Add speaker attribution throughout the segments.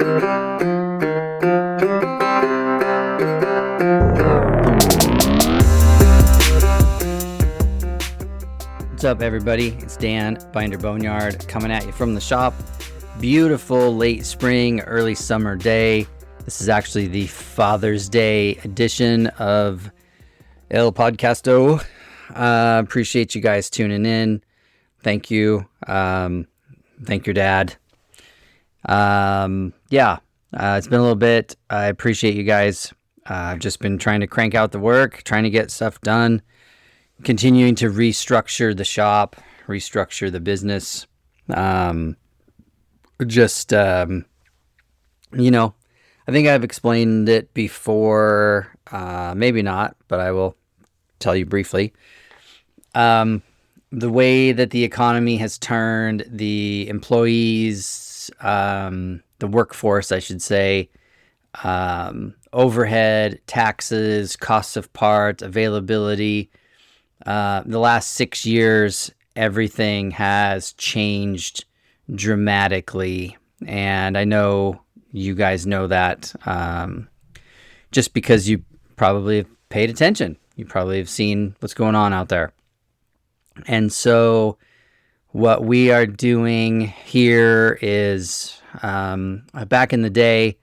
Speaker 1: What's up, everybody? It's Dan, Binder Boneyard, coming at you from the shop. Beautiful late spring, early summer day. This is actually the Father's Day edition of El Podcasto. Appreciate you guys tuning in. Thank you. Thank your dad. It's been a little bit. I appreciate you guys. I've just been trying to crank out the work, trying to get stuff done. Continuing to restructure the shop, restructure the business. I think I've explained it before, maybe not, but I will tell you briefly. The way that the economy has turned, the employees, the workforce, I should say, overhead, taxes, costs of parts, availability. The last 6 years, everything has changed dramatically, and I know you guys know that just because you probably have paid attention. You probably have seen what's going on out there. And so what we are doing here is, back in the day,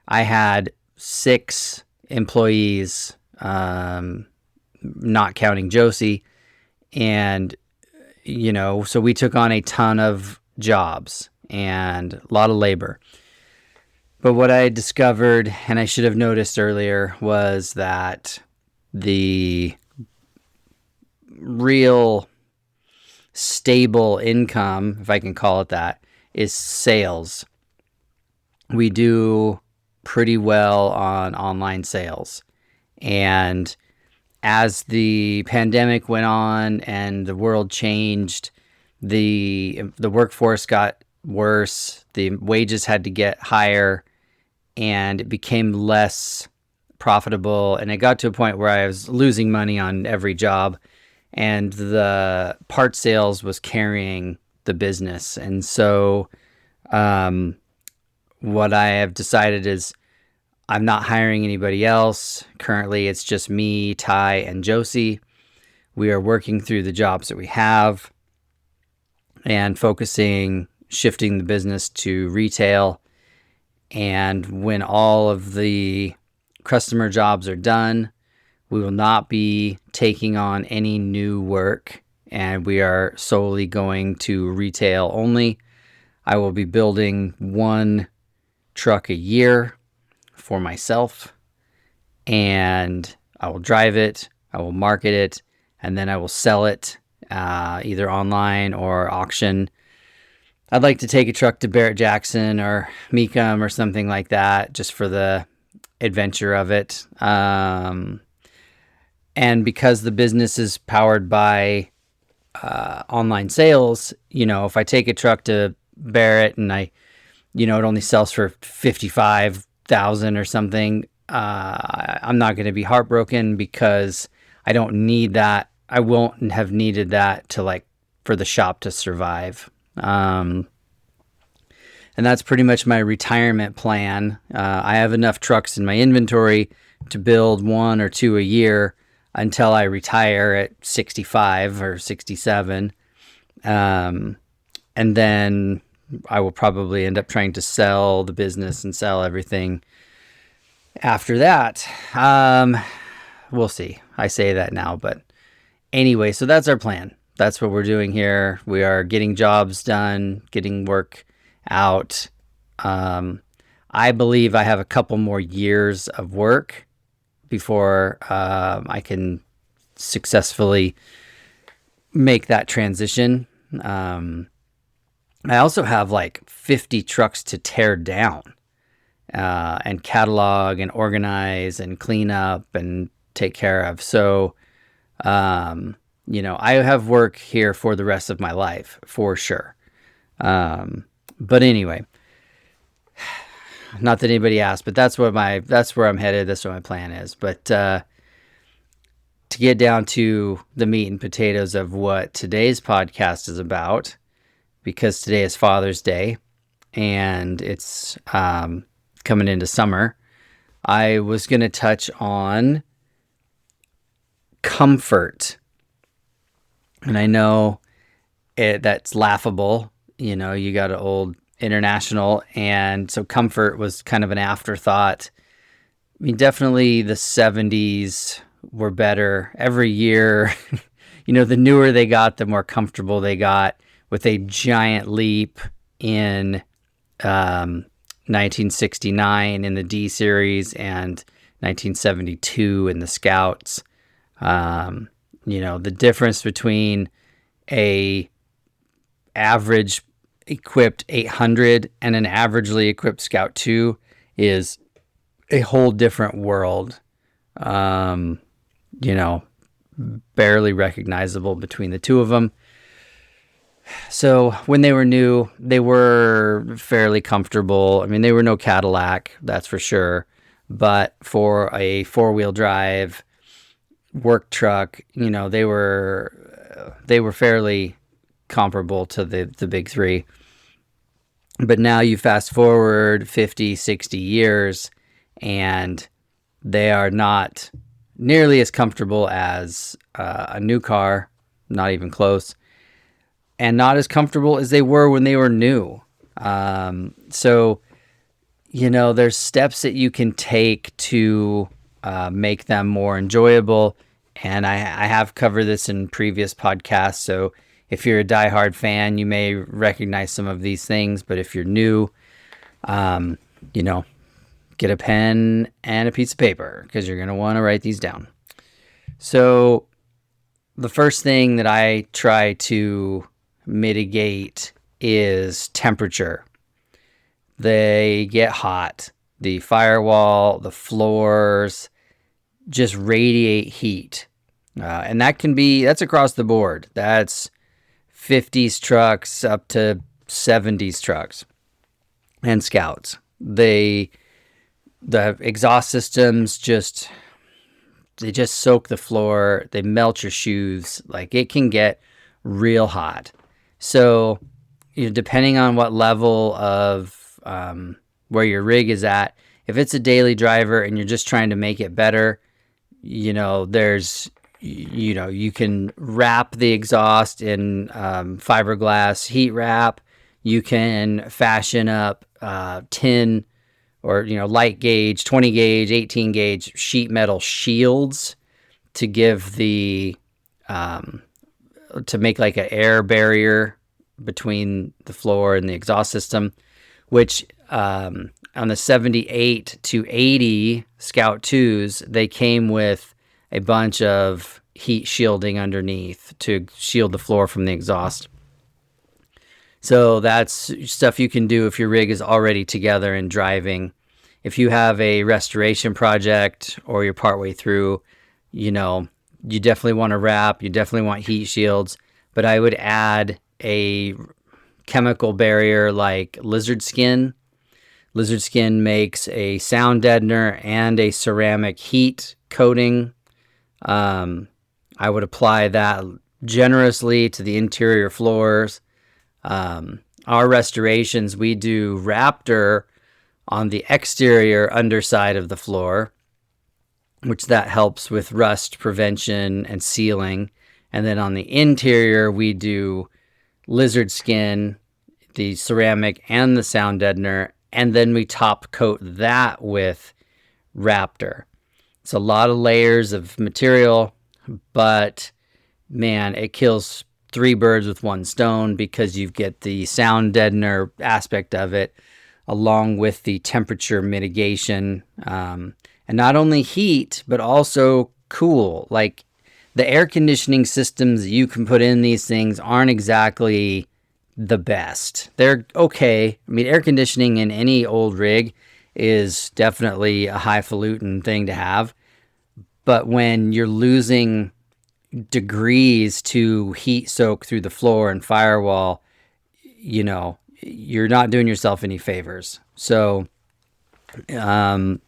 Speaker 1: I had 6 employees, not counting Josie. And, so we took on a ton of jobs and a lot of labor. But what I discovered, and I should have noticed earlier, was that the real stable income, if I can call it that, is sales. We do pretty well on online sales. And as the pandemic went on and the world changed, the workforce got worse, the wages had to get higher, and it became less profitable. And it got to a point where I was losing money on every job, and the part sales was carrying the business. And so what I have decided is I'm not hiring anybody else. Currently, it's just me, Ty, and Josie. We are working through the jobs that we have and shifting the business to retail. And when all of the customer jobs are done, we will not be taking on any new work, and we are solely going to retail only. I will be building 1 truck a year for myself, and I will drive it, I will market it, and then I will sell it either online or auction. I'd like to take a truck to Barrett-Jackson or Mecum or something like that, just for the adventure of it. And because the business is powered by online sales, if I take a truck to Barrett and it only sells for $55,000 or something, I'm not going to be heartbroken, because I don't need that. I won't have needed that for the shop to survive. And that's pretty much my retirement plan. I have enough trucks in my inventory to build 1 or 2 a year until I retire at 65 or 67. And then I will probably end up trying to sell the business and sell everything after that. We'll see. I say that now, but anyway, so that's our plan. That's what we're doing here. We are getting jobs done, getting work out. I believe I have a couple more years of work before I can successfully make that transition. I also have 50 trucks to tear down and catalog and organize and clean up and take care of. So, I have work here for the rest of my life, for sure. But anyway, not that anybody asked, but that's where I'm headed. That's what my plan is. But to get down to the meat and potatoes of what today's podcast is about, because today is Father's Day, and it's coming into summer, I was going to touch on comfort. And I know that's laughable. You know, you got an old International, and so comfort was kind of an afterthought. I mean, definitely the 70s were better every year. You know, the newer they got, the more comfortable they got, with a giant leap in 1969 in the D series and 1972 in the Scouts. You know, the difference between a average equipped 800 and an averagely equipped Scout 2 is a whole different world. You know, barely recognizable between the two of them. So when they were new, they were fairly comfortable. I mean, they were no Cadillac, that's for sure. But for a four-wheel drive work truck, you know, they were fairly comparable to the big three. But now you fast forward 50, 60 years, and they are not nearly as comfortable as a new car, not even close, and not as comfortable as they were when they were new. So, you know, there's steps that you can take to make them more enjoyable. And I have covered this in previous podcasts. So if you're a diehard fan, you may recognize some of these things. But if you're new, you know, get a pen and a piece of paper, because you're going to want to write these down. So the first thing that I try to mitigate is temperature. They get hot. The firewall, the floors just radiate heat. And that's across the board. That's 50s trucks up to 70s trucks and Scouts. The exhaust systems just soak the floor. They melt your shoes. Like, it can get real hot. So, you know, depending on what level of where your rig is at, if it's a daily driver and you're just trying to make it better, you know, you can wrap the exhaust in fiberglass heat wrap. You can fashion up 10 or, you know, light gauge, 20 gauge, 18 gauge sheet metal shields to give to make like an air barrier between the floor and the exhaust system, which on the 78 to 80 Scout 2s, they came with a bunch of heat shielding underneath to shield the floor from the exhaust. So that's stuff you can do if your rig is already together and driving. If you have a restoration project or you're partway through, you know, you definitely want to wrap, you definitely want heat shields, but I would add a chemical barrier like lizard skin. Lizard skin makes a sound deadener and a ceramic heat coating. I would apply that generously to the interior floors. Our restorations, we do Raptor on the exterior underside of the floor, which that helps with rust prevention and sealing. And then on the interior, we do lizard skin, the ceramic and the sound deadener, and then we top coat that with Raptor. It's a lot of layers of material, but man, it kills three birds with one stone, because you get the sound deadener aspect of it along with the temperature mitigation, and not only heat but also cool. Like, the air conditioning systems you can put in these things aren't exactly the best. They're okay. I mean, air conditioning in any old rig is definitely a highfalutin thing to have, but when you're losing degrees to heat soak through the floor and firewall, you know, you're not doing yourself any favors. So, you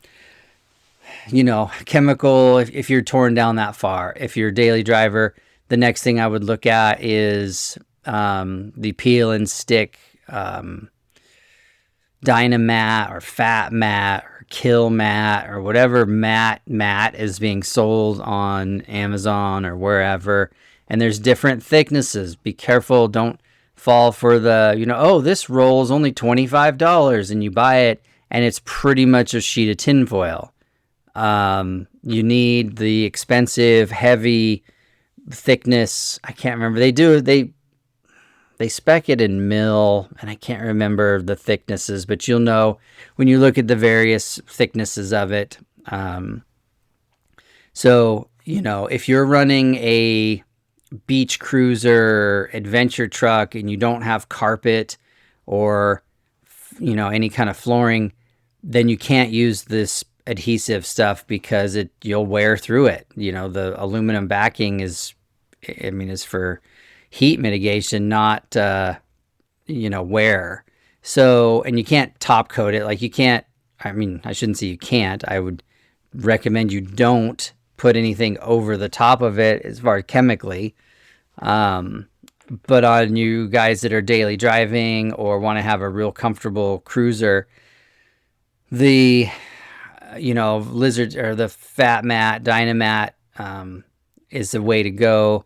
Speaker 1: know, chemical, if you're torn down that far, if you're a daily driver, the next thing I would look at is the peel and stick Dynamat or Fat Mat or Kill Mat or whatever mat is being sold on Amazon or wherever. And there's different thicknesses. Be careful. Don't fall for the, oh, this roll is only $25 and you buy it and it's pretty much a sheet of tinfoil. You need the expensive, heavy thickness. I can't remember. They spec it in mil, and I can't remember the thicknesses, but you'll know when you look at the various thicknesses of it. So, if you're running a beach cruiser adventure truck and you don't have carpet or, any kind of flooring, then you can't use this adhesive stuff because you'll wear through it. The aluminum backing is for heat mitigation, not, wear. So, and you can't top coat it. Like you can't, I shouldn't say you can't. I would recommend you don't put anything over the top of it as far as chemically. But on you guys that are daily driving or want to have a real comfortable cruiser, the, Lizard or the Fat Mat, Dynamat, is the way to go.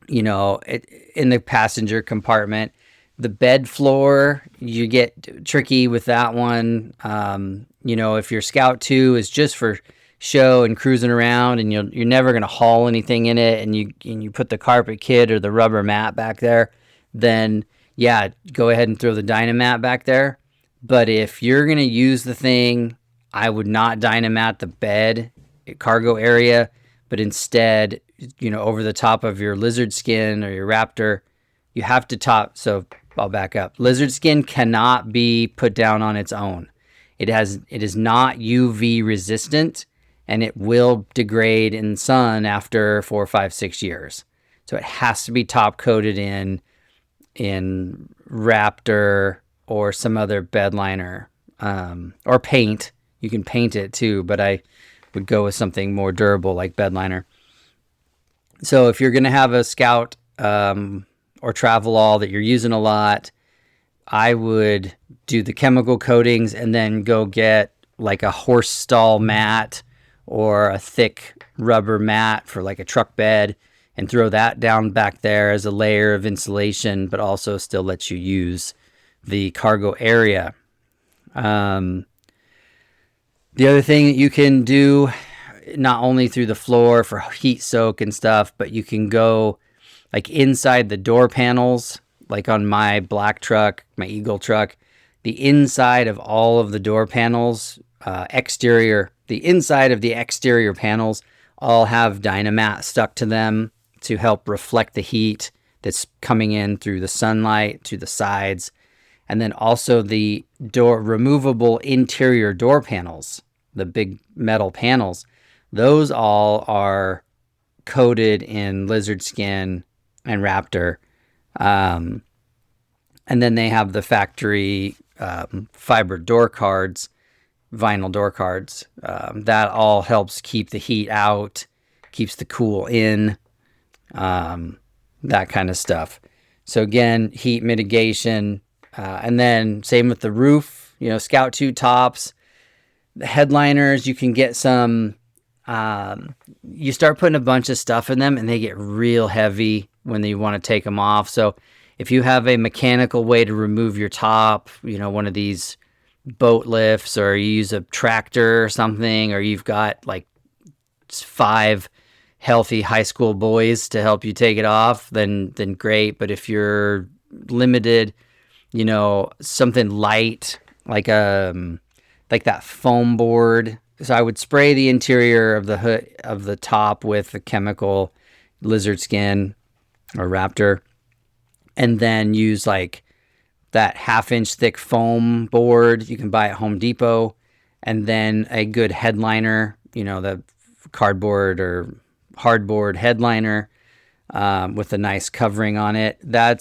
Speaker 1: In the passenger compartment. The bed floor, you get tricky with that one. If your Scout 2 is just for show and cruising around and you're never going to haul anything in it, and you put the carpet kit or the rubber mat back there, then yeah, go ahead and throw the Dynamat back there. But if you're going to use the thing, I would not Dynamat the bed cargo area, but instead, over the top of your lizard skin or your Raptor, you have to top. So I'll back up. Lizard skin cannot be put down on its own. It is not UV resistant, and it will degrade in sun after 4, 5, 6 years. So it has to be top coated in Raptor or some other bed liner, or paint. You can paint it too, but I would go with something more durable like bed liner. So if you're going to have a Scout or Travelall that you're using a lot, I would do the chemical coatings and then go get like a horse stall mat or a thick rubber mat for like a truck bed and throw that down back there as a layer of insulation, but also still lets you use the cargo area. The other thing that you can do, not only through the floor for heat soak and stuff, but you can go like inside the door panels, like on my black truck, my Eagle truck, the inside of all of the door panels, the inside of the exterior panels all have Dynamat stuck to them to help reflect the heat that's coming in through the sunlight to the sides. And then also the removable interior door panels, the big metal panels, those all are coated in lizard skin and Raptor. And then they have the factory fiber door cards, vinyl door cards. That all helps keep the heat out, keeps the cool in, that kind of stuff. So again, heat mitigation. And then same with the roof, Scout 2 tops, the headliners, you can get some, you start putting a bunch of stuff in them and they get real heavy when you want to take them off. So if you have a mechanical way to remove your top, one of these boat lifts, or you use a tractor or something, or you've got like 5 healthy high school boys to help you take it off, then great. But if you're limited, something light like that foam board. So I would spray the interior of the hood of the top with the chemical lizard skin or Raptor, and then use like that 1/2-inch thick foam board you can buy at Home Depot, and then a good headliner, the cardboard or hardboard headliner with a nice covering on it. That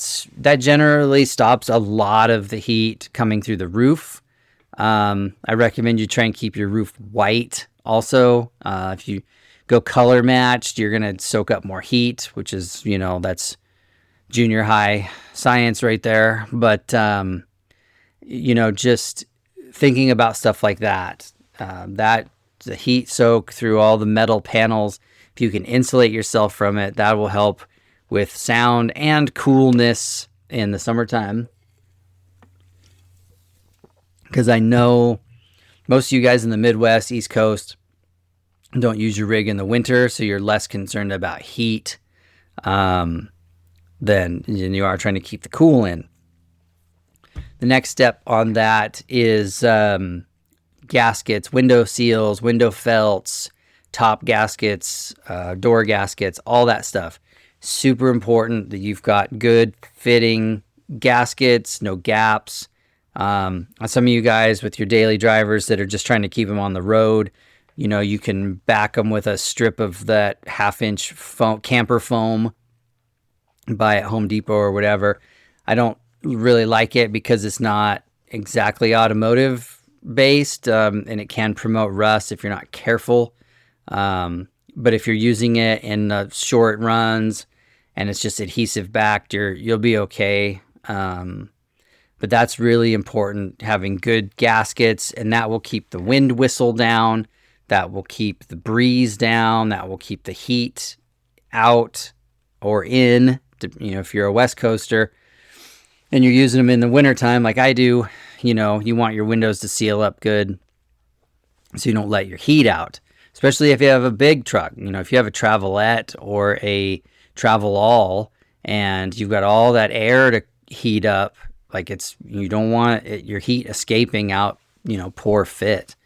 Speaker 1: generally stops a lot of the heat coming through the roof. I recommend you try and keep your roof white also. If you go color matched, you're going to soak up more heat, which is, that's junior high science right there. But just thinking about stuff like that. That the heat soak through all the metal panels. If you can insulate yourself from it, that will help with sound and coolness in the summertime. Because I know most of you guys in the Midwest, East Coast, don't use your rig in the winter, so you're less concerned about heat than you are trying to keep the cool in. The next step on that is gaskets, window seals, window felts, top gaskets, door gaskets, all that stuff. Super important that you've got good fitting gaskets, no gaps. Some of you guys with your daily drivers that are just trying to keep them on the road, you can back them with a strip of that 1/2-inch camper foam, buy at Home Depot or whatever. I don't really like it because it's not exactly automotive based, and it can promote rust if you're not careful. But if you're using it in short runs and it's just adhesive backed, you'll be okay. But that's really important, having good gaskets, and that will keep the wind whistle down. That will keep the breeze down. That will keep the heat out or in, if you're a West Coaster and you're using them in the wintertime like I do, you want your windows to seal up good so you don't let your heat out, especially if you have a big truck. If you have a Travelette or a Travel All and you've got all that air to heat up, you don't want your heat escaping out, poor fit.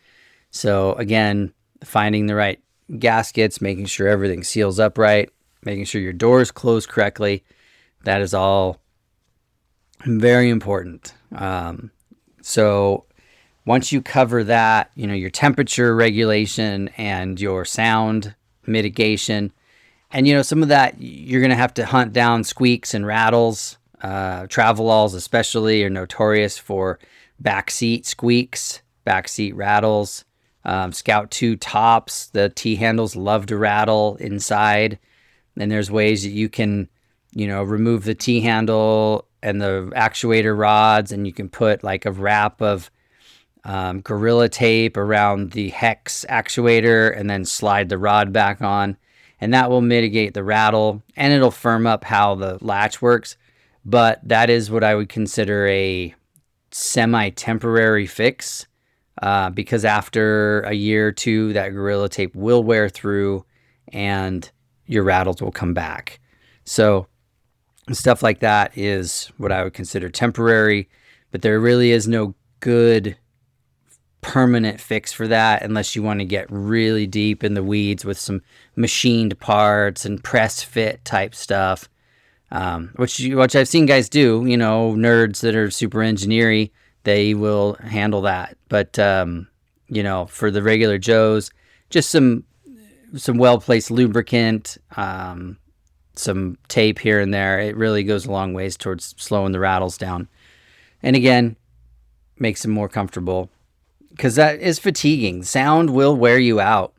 Speaker 1: So again, finding the right gaskets, making sure everything seals up right, making sure your doors close correctly. That is all very important. So once you cover that, your temperature regulation and your sound mitigation, and some of that you're going to have to hunt down squeaks and rattles. Travel Alls especially are notorious for backseat squeaks, backseat rattles. Scout 2 tops, the T-handles love to rattle inside. And there's ways that you can, remove the T-handle and the actuator rods, and you can put like a wrap of Gorilla Tape around the hex actuator and then slide the rod back on. And that will mitigate the rattle, and it'll firm up how the latch works. But that is what I would consider a semi-temporary fix, because after a year or two, that Gorilla Tape will wear through and your rattles will come back. So stuff like that is what I would consider temporary, but there really is no good permanent fix for that unless you want to get really deep in the weeds with some machined parts and press fit type stuff. Which I've seen guys do, nerds that are super engineering, they will handle that. But, for the regular Joes, just some well-placed lubricant, some tape here and there, it really goes a long ways towards slowing the rattles down. And again, makes them more comfortable, because that is fatiguing. Sound will wear you out.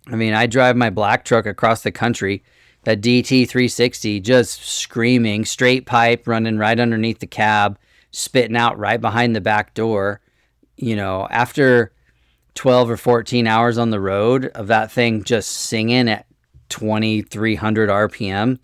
Speaker 1: I mean, I drive my black truck across the country, that DT 360, just screaming, straight pipe running right underneath the cab, spitting out right behind the back door. After 12 or 14 hours on the road of that thing just singing at 2,300 RPM,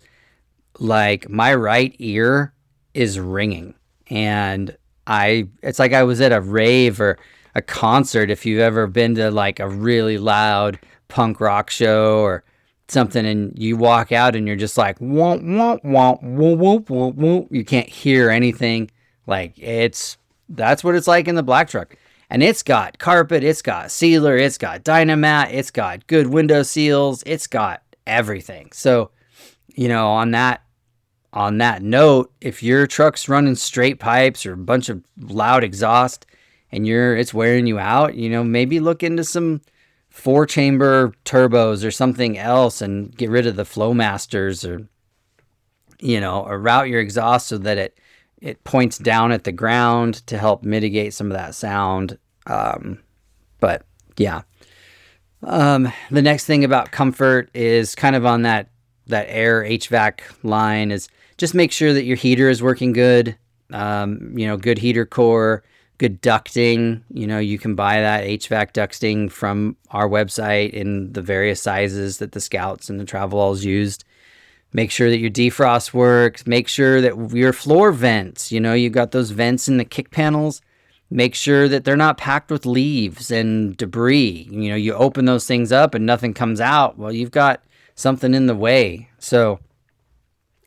Speaker 1: like my right ear is ringing. And it's like I was at a rave or a concert. If you've ever been to like a really loud punk rock show or something, and you walk out and you're just like, womp, womp, womp, womp, womp, womp, womp. You can't hear anything. That's what it's like in the black truck. And it's got carpet, it's got sealer, it's got Dynamat, it's got good window seals, it's got everything. So, on that note, if your truck's running straight pipes or a bunch of loud exhaust and it's wearing you out, maybe look into some 4-chamber turbos or something else and get rid of the Flowmasters, or route your exhaust so that it points down at the ground to help mitigate some of that sound. But yeah. The next thing about comfort is kind of on that air HVAC line, is just make sure that your heater is working good. Good heater core, good ducting. You can buy that HVAC ducting from our website in the various sizes that the Scouts and the Travelalls used. Make sure that your defrost works. Make sure that your floor vents, you've got those vents in the kick panels. Make sure that they're not packed with leaves and debris. You open those things up and nothing comes out. Well, you've got something in the way. So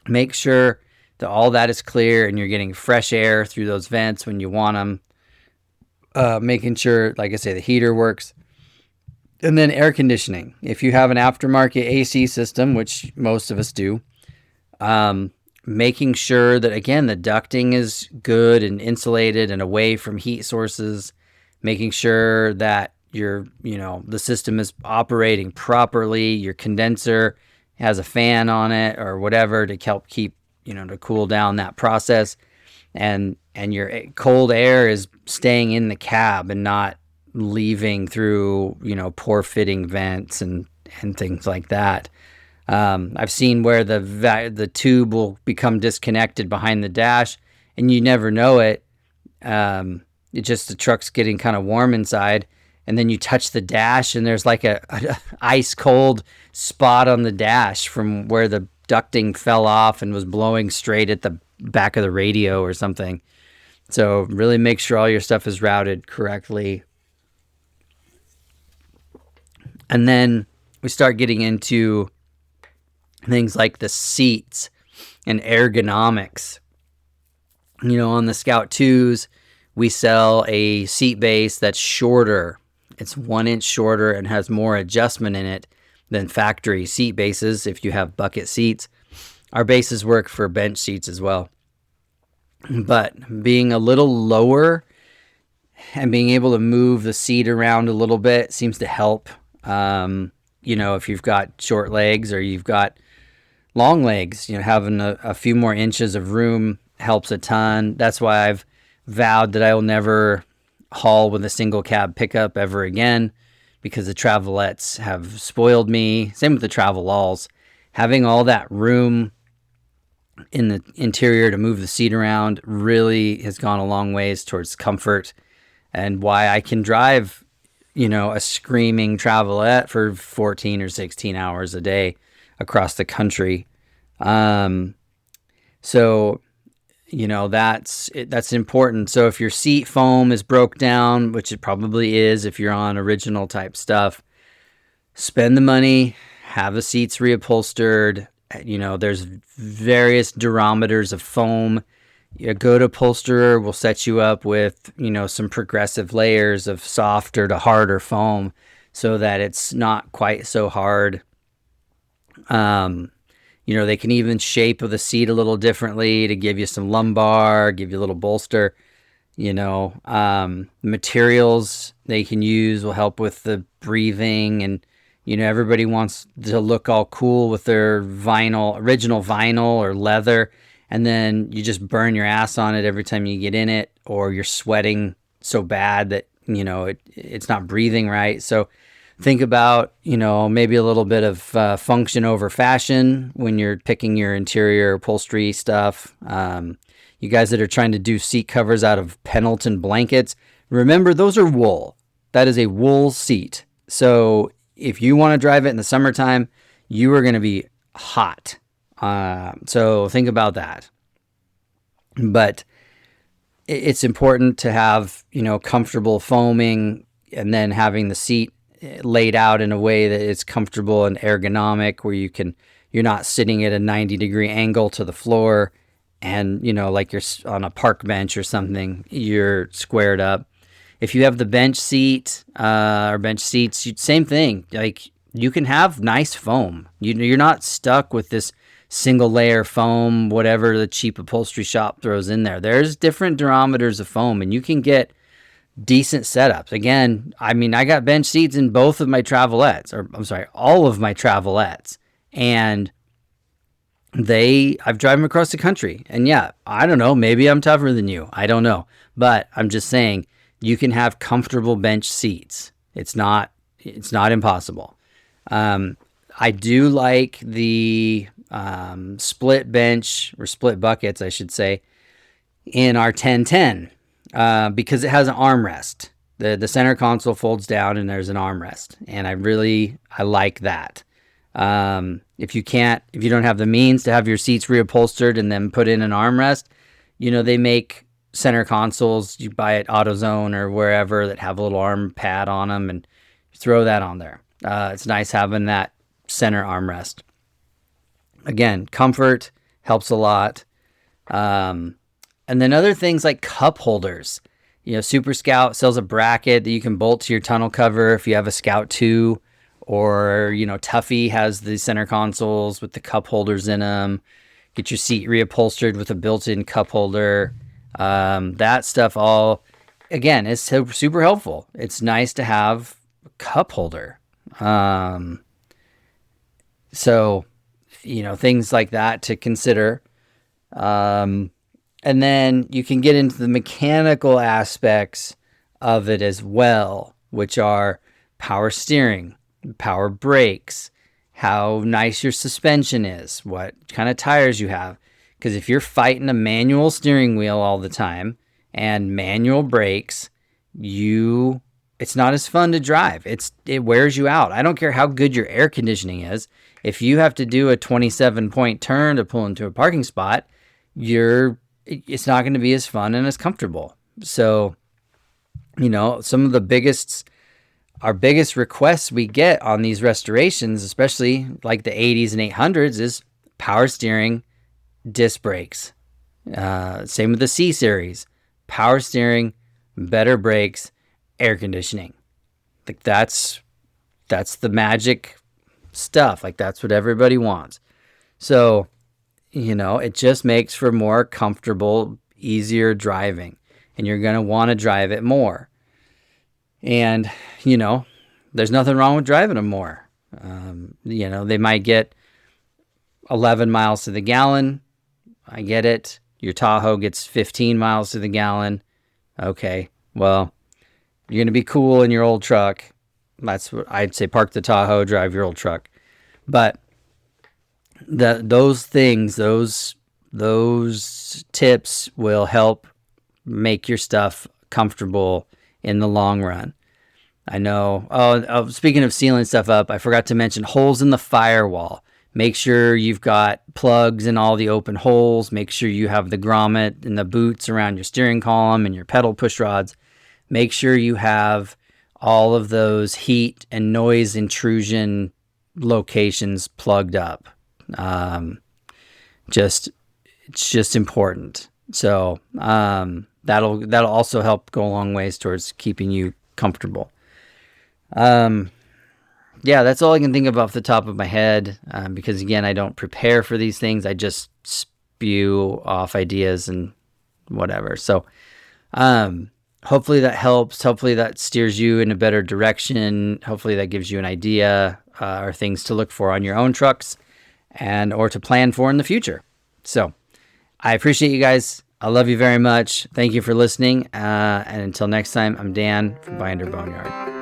Speaker 1: make sure that all that is clear and you're getting fresh air through those vents when you want them. Making sure, like I say, the heater works. And then air conditioning. If you have an aftermarket AC system, which most of us do, making sure that, again, the ducting is good and insulated and away from heat sources. Making sure that the system is operating properly. Your condenser has a fan on it or whatever to help keep, to cool down that process. And your cold air is staying in the cab and not leaving through, poor fitting vents and things like that. I've seen where the tube will become disconnected behind the dash and you never know it. It's just the truck's getting kind of warm inside, and then you touch the dash and there's like a ice cold spot on the dash from where the ducting fell off and was blowing straight at the back of the radio or something. So really make sure all your stuff is routed correctly. And then we start getting into things like the seats and ergonomics. On the Scout 2s, we sell a seat base that's shorter. It's 1 inch shorter and has more adjustment in it than factory seat bases if you have bucket seats. Our bases work for bench seats as well. But being a little lower and being able to move the seat around a little bit seems to help. If you've got short legs or you've got long legs, having a few more inches of room helps a ton. That's why I've vowed that I will never haul with a single cab pickup ever again, because the Travelettes have spoiled me. Same with the Travelalls. Having all that room in the interior to move the seat around really has gone a long ways towards comfort, and why I can drive, a screaming Travelette for 14 or 16 hours a day across the country. So that's important. So if your seat foam is broke down, which it probably is if you're on original type stuff, spend the money, have the seats reupholstered. There's various durometers of foam. A good upholsterer will set you up with, some progressive layers of softer to harder foam so that it's not quite so hard. They can even shape the seat a little differently to give you some lumbar, give you a little bolster. Materials they can use will help with the breathing, and everybody wants to look all cool with their original vinyl or leather, and then you just burn your ass on it every time you get in it, or you're sweating so bad that it's not breathing right. So think about maybe a little bit of function over fashion when you're picking your interior upholstery stuff. You guys that are trying to do seat covers out of Pendleton blankets, remember those are wool. That is a wool seat. So if you want to drive it in the summertime, you are going to be hot. So think about that. But it's important to have, comfortable foaming, and then having the seat laid out in a way that it's comfortable and ergonomic, where you're not sitting at a 90-degree angle to the floor and, like you're on a park bench or something, you're squared up. If you have the bench seat or bench seats, same thing. Like, you can have nice foam. You're not stuck with this single layer foam, whatever the cheap upholstery shop throws in there. There's different durometers of foam, and you can get decent setups. Again, I got bench seats in both of my Travelettes, all of my Travelettes, and I've driven across the country. And yeah, I don't know, maybe I'm tougher than you. I don't know. But I'm just saying, you can have comfortable bench seats. It's not impossible. I do like the split bench, or split buckets, I should say, in our 1010. because it has an armrest. The center console folds down and there's an armrest, and I like that. If you don't have the means to have your seats reupholstered and then put in an armrest, they make center consoles you buy at AutoZone or wherever that have a little arm pad on them, and throw that on there. It's nice having that center armrest. Again, comfort helps a lot. And then other things like cup holders. Super Scout sells a bracket that you can bolt to your tonneau cover if you have a Scout 2, or, Tuffy has the center consoles with the cup holders in them. Get your seat reupholstered with a built-in cup holder. That stuff all, again, is super helpful. It's nice to have a cup holder. So, things like that to consider. And then you can get into the mechanical aspects of it as well, which are power steering, power brakes, how nice your suspension is, what kind of tires you have. Because if you're fighting a manual steering wheel all the time and manual brakes, it's not as fun to drive. It wears you out. I don't care how good your air conditioning is. If you have to do a 27-point turn to pull into a parking spot, it's not going to be as fun and as comfortable. So, some of our biggest requests we get on these restorations, especially like the 80s and 800s, is power steering, disc brakes. Same with the C series, power steering, better brakes, air conditioning. Like that's the magic stuff. Like that's what everybody wants. So, it just makes for more comfortable, easier driving, and you're going to want to drive it more. And, there's nothing wrong with driving them more. They might get 11 miles to the gallon. I get it. Your Tahoe gets 15 miles to the gallon. Okay, well, you're going to be cool in your old truck. That's what I'd say. Park the Tahoe, drive your old truck. But those things, those tips will help make your stuff comfortable in the long run. I know. Oh, speaking of sealing stuff up, I forgot to mention holes in the firewall. Make sure you've got plugs in all the open holes. Make sure you have the grommet and the boots around your steering column and your pedal push rods. Make sure you have all of those heat and noise intrusion locations plugged up. It's just important. So that'll also help go a long ways towards keeping you comfortable. Yeah, that's all I can think of off the top of my head, because again, I don't prepare for these things. I just spew off ideas and whatever. So hopefully that helps. Hopefully that steers you in a better direction. Hopefully that gives you an idea or things to look for on your own trucks or to plan for in the future. So I appreciate you guys. I love you very much. Thank you for listening. And until next time, I'm Dan from Binder Boneyard.